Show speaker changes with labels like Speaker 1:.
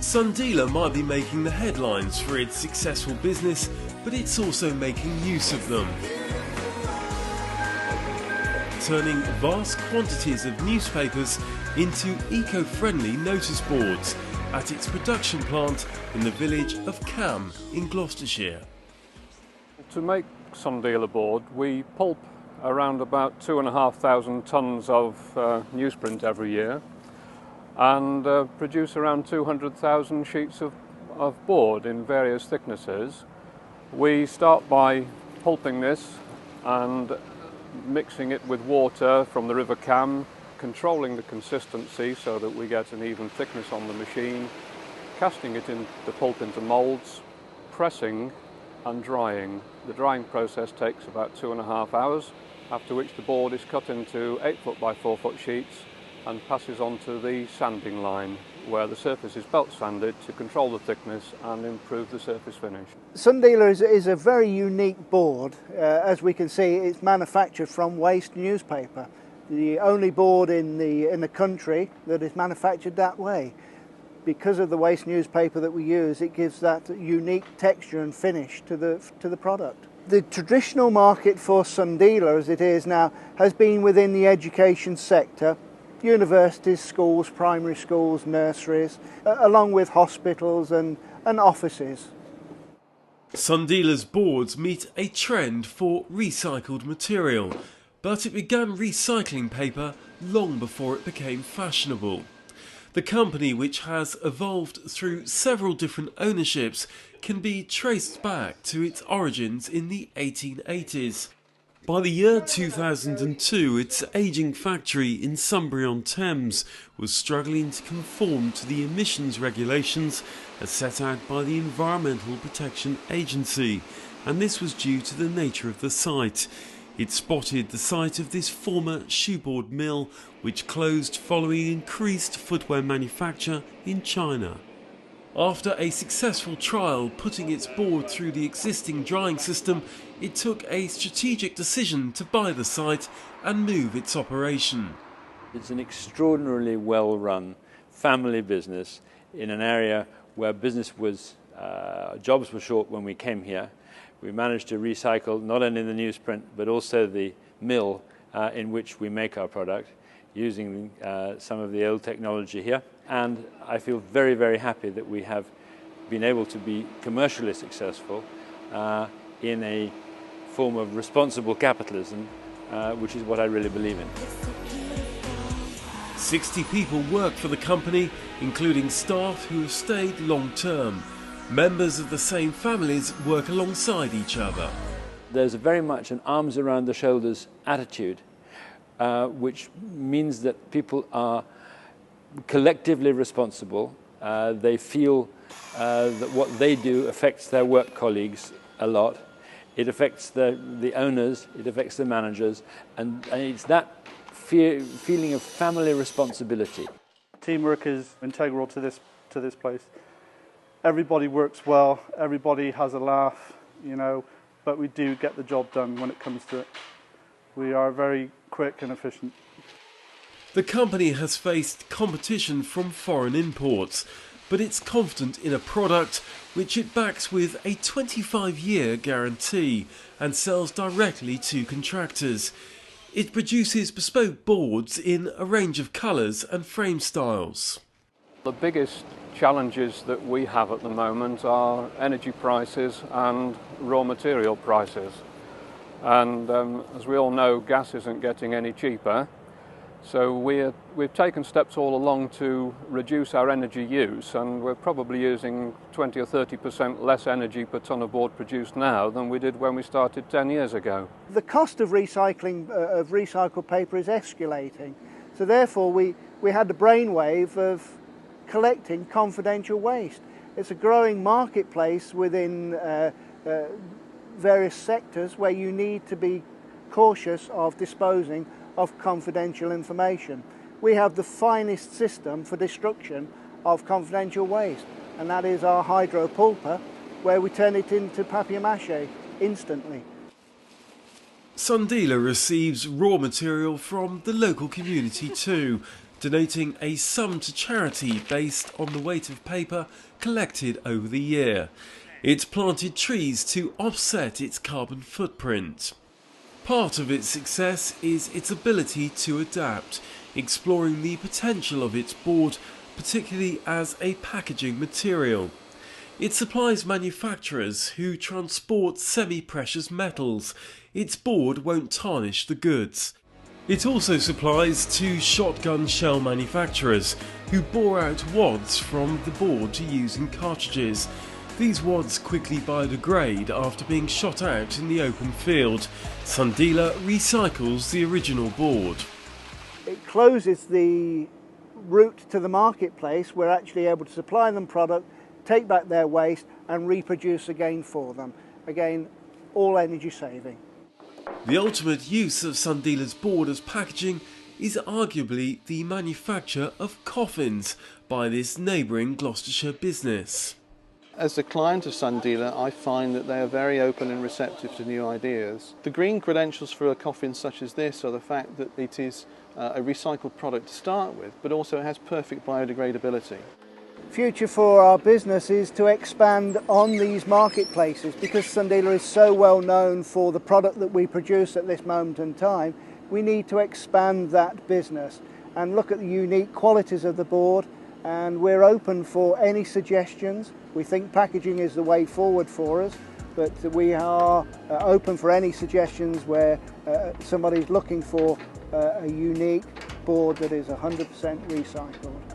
Speaker 1: Sundeala might be making the headlines for its successful business, but it's also making use of them, turning vast quantities of newspapers into eco-friendly notice boards at its production plant in the village of Cam in Gloucestershire.
Speaker 2: To make Sundeala board, we pulp around about 2,500 tonnes of newsprint every year and produce around 200,000 sheets of board in various thicknesses. We start by pulping this and mixing it with water from the River Cam, controlling the consistency so that we get an even thickness on the machine, casting it in the pulp into moulds, pressing and drying. The drying process takes about 2.5 hours, after which the board is cut into 8 by 4 sheets and passes on to the sanding line, where the surface is belt sanded to control the thickness and improve the surface finish.
Speaker 3: Sundeala is a very unique board. As we can see, it's manufactured from waste newspaper. The only board in the country that is manufactured that way. Because of the waste newspaper that we use, it gives that unique texture and finish to the product. The traditional market for Sundeala, as it is now, has been within the education sector. Universities, schools, primary schools, nurseries, along with hospitals and offices.
Speaker 1: Sundeala's boards meet a trend for recycled material, but it began recycling paper long before it became fashionable. The company, which has evolved through several different ownerships, can be traced back to its origins in the 1880s. By the year 2002, its ageing factory in Sunbury-on-Thames was struggling to conform to the emissions regulations as set out by the Environmental Protection Agency, and this was due to the nature of the site. It spotted the site of this former shoeboard mill, which closed following increased footwear manufacture in China. After a successful trial putting its board through the existing drying system, it took a strategic decision to buy the site and move its operation.
Speaker 4: It's an extraordinarily well-run family business in an area where jobs were short when we came here. We managed to recycle not only the newsprint but also the mill in which we make our product, using some of the old technology here. And I feel very, very happy that we have been able to be commercially successful in a form of responsible capitalism, which is what I really believe in.
Speaker 1: 60 people work for the company, including staff who have stayed long term. Members of the same families work alongside each other.
Speaker 4: There's very much an arms around the shoulders attitude, which means that people are collectively responsible. They feel that what they do affects their work colleagues a lot. It affects the owners, it affects the managers, and it's that feeling of family responsibility.
Speaker 5: Teamwork is integral to this place. Everybody works well, everybody has a laugh, but we do get the job done when it comes to it. We are very quick and efficient.
Speaker 1: The company has faced competition from foreign imports, but it's confident in a product which it backs with a 25-year guarantee and sells directly to contractors. It produces bespoke boards in a range of colours and frame styles.
Speaker 2: The biggest challenges that we have at the moment are energy prices and raw material prices. And as we all know, gas isn't getting any cheaper. So we've taken steps all along to reduce our energy use, and we're probably using 20 or 30% less energy per tonne of board produced now than we did when we started 10 years ago.
Speaker 3: The cost of recycling of recycled paper is escalating. So therefore we had the brainwave of collecting confidential waste. It's a growing marketplace within various sectors where you need to be cautious of disposing of confidential information. We have the finest system for destruction of confidential waste, and that is our hydro pulper, where we turn it into papier-mâché instantly.
Speaker 1: Sundeala receives raw material from the local community too, donating a sum to charity based on the weight of paper collected over the year. It planted trees to offset its carbon footprint. Part of its success is its ability to adapt, exploring the potential of its board, particularly as a packaging material. It supplies manufacturers who transport semi-precious metals. Its board won't tarnish the goods. It also supplies to shotgun shell manufacturers who bore out wads from the board to use in cartridges. These wads quickly biodegrade after being shot out in the open field. Sundeala recycles the original board.
Speaker 3: It closes the route to the marketplace. We're actually able to supply them product, take back their waste and reproduce again for them. Again, all energy saving.
Speaker 1: The ultimate use of Sundeala's board as packaging is arguably the manufacture of coffins by this neighbouring Gloucestershire business.
Speaker 6: As a client of Sundeala, I find that they are very open and receptive to new ideas. The green credentials for a coffin such as this are the fact that it is a recycled product to start with, but also it has perfect biodegradability.
Speaker 3: Future for our business is to expand on these marketplaces. Because Sundeala is so well known for the product that we produce at this moment in time, we need to expand that business and look at the unique qualities of the board, and we're open for any suggestions. We think packaging is the way forward for us, but we are open for any suggestions where somebody's looking for a unique board that is 100% recycled.